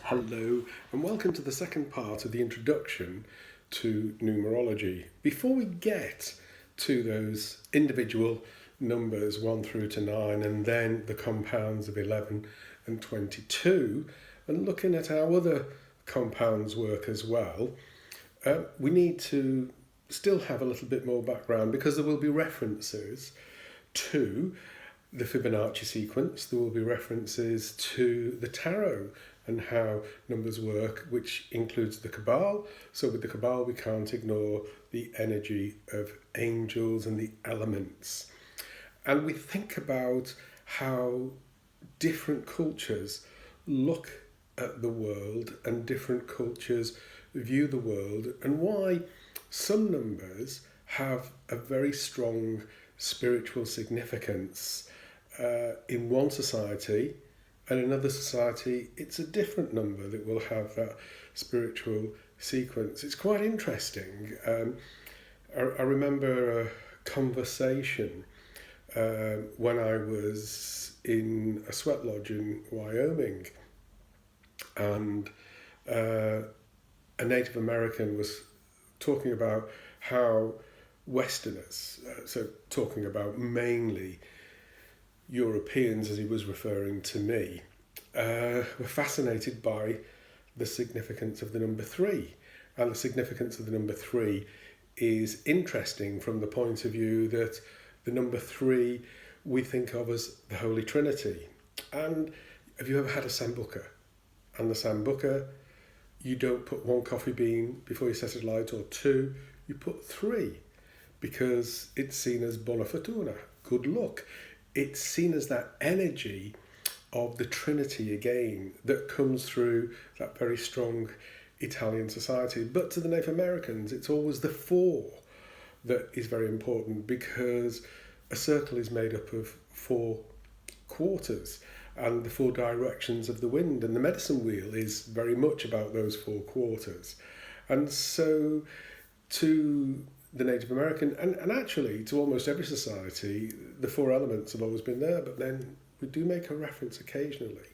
Hello, and welcome to the second part of the introduction to numerology. Before we get to those individual numbers 1 through to 9 and then the compounds of 11 and 22, and looking at how other compounds work as well, we need to still have a little bit more background because there will be references to the Fibonacci sequence, there will be references to the tarot and how numbers work, which includes the Cabal. So with the Cabal, we can't ignore the energy of angels and the elements. And we think about how different cultures look at the world and different cultures view the world, and why some numbers have a very strong spiritual significance in one society, and in another society it's a different number that will have that spiritual sequence. It's quite interesting. I remember a conversation when I was in a sweat lodge in Wyoming, and a Native American was talking about how Westerners, so talking about mainly Europeans as he was referring to me, were fascinated by the significance of the number 3. And the significance of the number 3 is interesting from the point of view that the number 3 we think of as the Holy Trinity. And have you ever had a sambuca? And the sambuca, you don't put 1 coffee bean before you set it alight or 2, you put 3, because it's seen as bona fortuna, good luck. It's seen as that energy of the Trinity again that comes through that very strong Italian society. But to the Native Americans, it's always the 4 that is very important, because a circle is made up of 4 quarters and the 4 directions of the wind, and the medicine wheel is very much about those 4 quarters. And so to the Native American, and actually to almost every society, the 4 elements have always been there, but then we do make a reference occasionally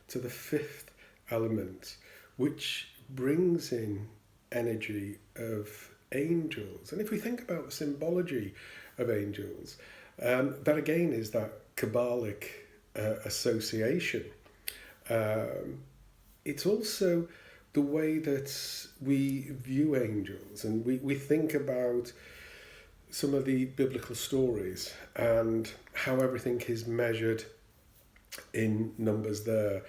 to the 5th element, which brings in energy of angels. And if we think about the symbology of angels, that again is that Kabbalic association. It's also the way that we view angels, and we think about some of the biblical stories and how everything is measured in numbers there.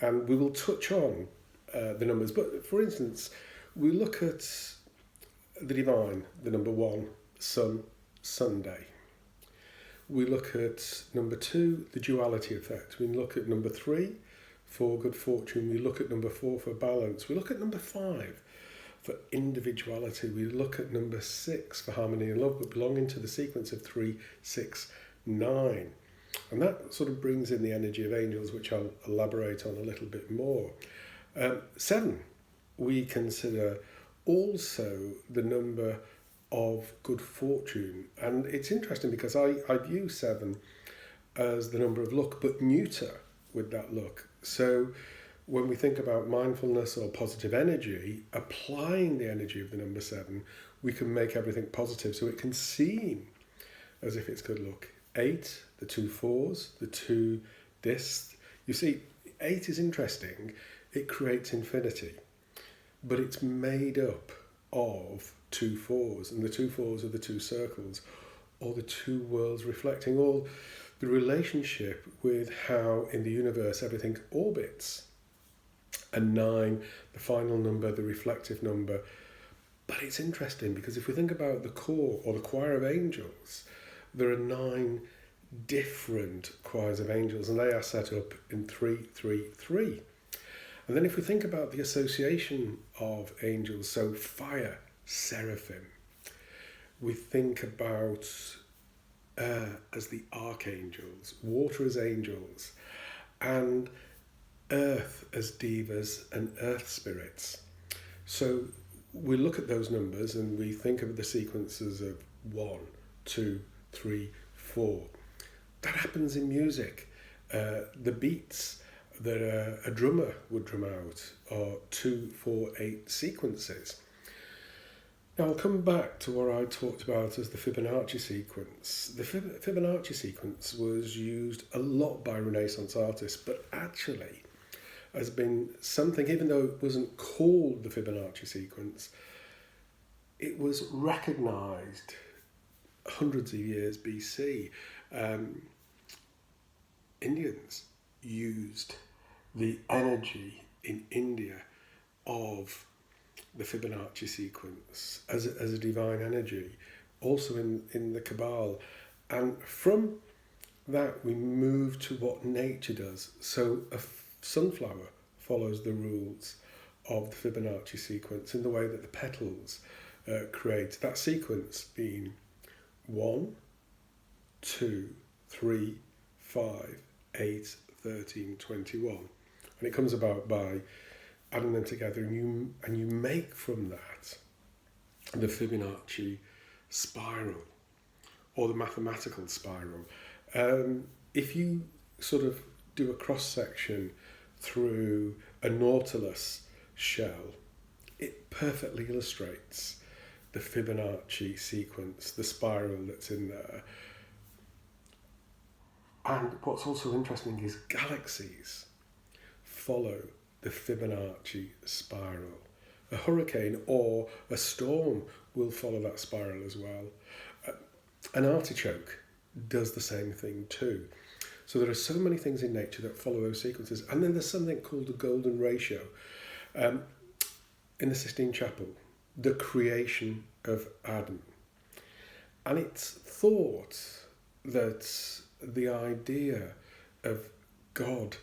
And we will touch on the numbers, but for instance, we look at the divine, the number 1, sun, Sunday. We look at number 2, the duality effect. We look at number 3, for good fortune. We look at number 4 for balance. We look at number 5 for individuality. We look at number 6 for harmony and love, but belonging to the sequence of 3, 6, 9. And that sort of brings in the energy of angels, which I'll elaborate on a little bit more. 7, we consider also the number of good fortune. And it's interesting because I view 7 as the number of luck, but neuter with that luck. So when we think about mindfulness or positive energy, applying the energy of the number 7, we can make everything positive. So it can seem as if it's good luck. 8, the 2 4s, the 2 discs. You see, 8 is interesting. It creates infinity, but it's made up of 2 4s, and the 2 4s are the 2 circles, or the 2 worlds reflecting all the relationship with how in the universe everything orbits. And 9, the final number, the reflective number. But it's interesting because if we think about the core or the choir of angels, there are 9 different choirs of angels, and they are set up in 3, 3, 3. And then if we think about the association of angels, so fire, seraphim, we think about as the archangels, water as angels, and earth as devas and earth spirits. So we look at those numbers and we think of the sequences of 1, 2, 3, 4. That happens in music. The beats that a drummer would drum out, or 2, 4, 8 sequences. Now I'll come back to what I talked about as the Fibonacci sequence. The Fibonacci sequence was used a lot by Renaissance artists, but actually has been something, even though it wasn't called the Fibonacci sequence, it was recognised hundreds of years BC. Indians used the energy in India of the Fibonacci sequence as a divine energy, also in the Kabbalah. And from that we move to what nature does. So a sunflower follows the rules of the Fibonacci sequence in the way that the petals create that sequence being 1, 2, 3, 5, 8, 13, 21. And it comes about by adding them together, and you make from that the Fibonacci spiral, or the mathematical spiral. If you sort of do a cross-section through a nautilus shell, it perfectly illustrates the Fibonacci sequence, the spiral that's in there. And what's also interesting is galaxies follow the Fibonacci spiral. A hurricane or a storm will follow that spiral as well. An artichoke does the same thing too. So there are so many things in nature that follow those sequences. And then there's something called the golden ratio. In the Sistine Chapel, the creation of Adam. And it's thought that the idea of God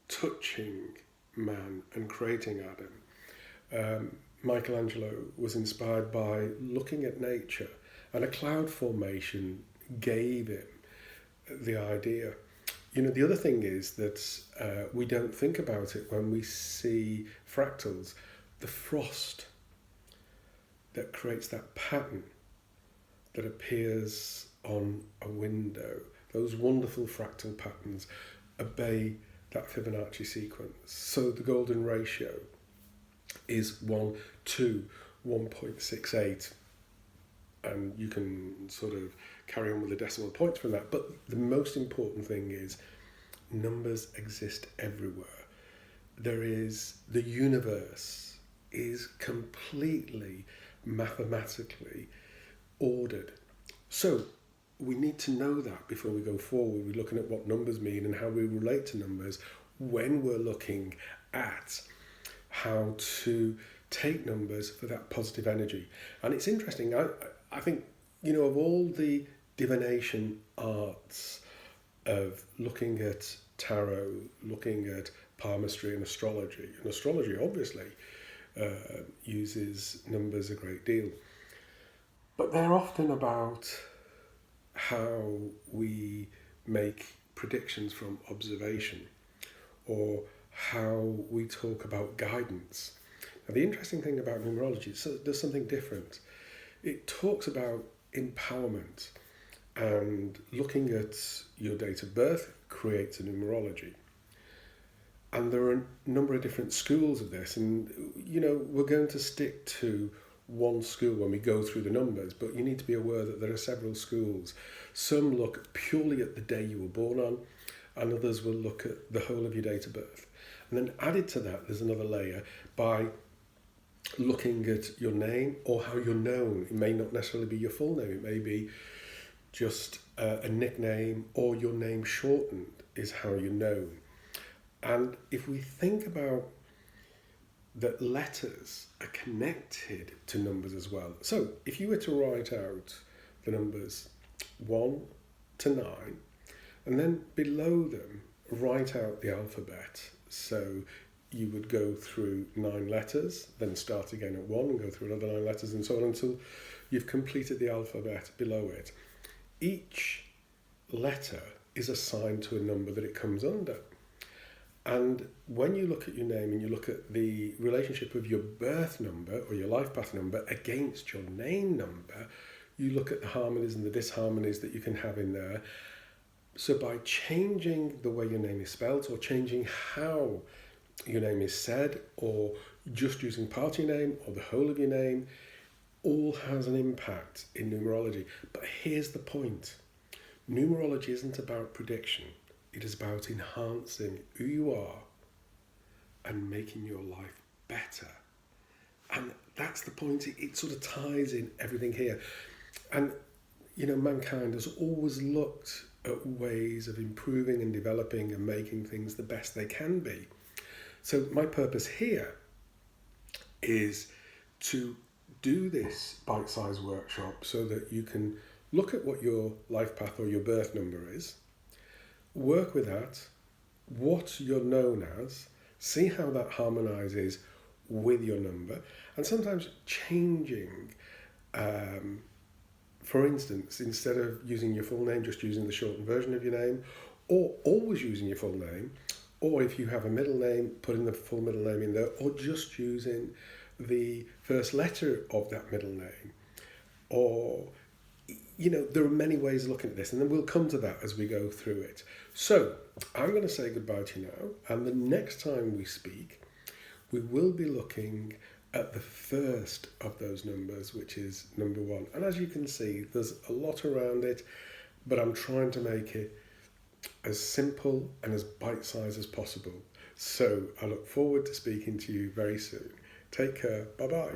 touching man and creating Adam, Michelangelo was inspired by looking at nature, and a cloud formation gave him the idea. You know, the other thing is that we don't think about it when we see fractals. The frost that creates that pattern that appears on a window, those wonderful fractal patterns obey that Fibonacci sequence. So the golden ratio is 1 to 1.68, and you can sort of carry on with the decimal points from that. But the most important thing is numbers exist everywhere. The universe is completely mathematically ordered. So we need to know that before we go forward. We're looking at what numbers mean and how we relate to numbers when we're looking at how to take numbers for that positive energy. And it's interesting, I think, you know, of all the divination arts of looking at tarot, looking at palmistry and astrology obviously uses numbers a great deal. But they're often about how we make predictions from observation, or how we talk about guidance. Now, the interesting thing about numerology is there's something different. It talks about empowerment, and looking at your date of birth creates a numerology. And there are a number of different schools of this, and you know, we're going to stick to one school when we go through the numbers, but you need to be aware that there are several schools. Some look purely at the day you were born on, and others will look at the whole of your date of birth. And then added to that, there's another layer by looking at your name or how you're known. It may not necessarily be your full name, it may be just a nickname, or your name shortened is how you're known. And if we think about that, letters are connected to numbers as well. So if you were to write out the numbers 1 to 9, and then below them write out the alphabet. So you would go through 9 letters, then start again at 1 and go through another 9 letters, and so on until you've completed the alphabet below it. Each letter is assigned to a number that it comes under. And when you look at your name and you look at the relationship of your birth number or your life path number against your name number, you look at the harmonies and the disharmonies that you can have in there. So by changing the way your name is spelled, or changing how your name is said, or just using part of your name or the whole of your name, all has an impact in numerology. But here's the point. Numerology isn't about prediction. It is about enhancing who you are and making your life better. And that's the point. It sort of ties in everything here. And, mankind has always looked at ways of improving and developing and making things the best they can be. So my purpose here is to do this bite-sized workshop so that you can look at what your life path or your birth number is, work with that, what you're known as, see how that harmonizes with your number, and sometimes changing. For instance, instead of using your full name, just using the shortened version of your name, or always using your full name, or if you have a middle name, putting the full middle name in there, or just using the first letter of that middle name. Or, there are many ways of looking at this, and then we'll come to that as we go through it. So, I'm going to say goodbye to you now, and the next time we speak, we will be looking at the first of those numbers, which is number 1. And as you can see, there's a lot around it, but I'm trying to make it as simple and as bite-sized as possible. So I look forward to speaking to you very soon. Take care. Bye-bye.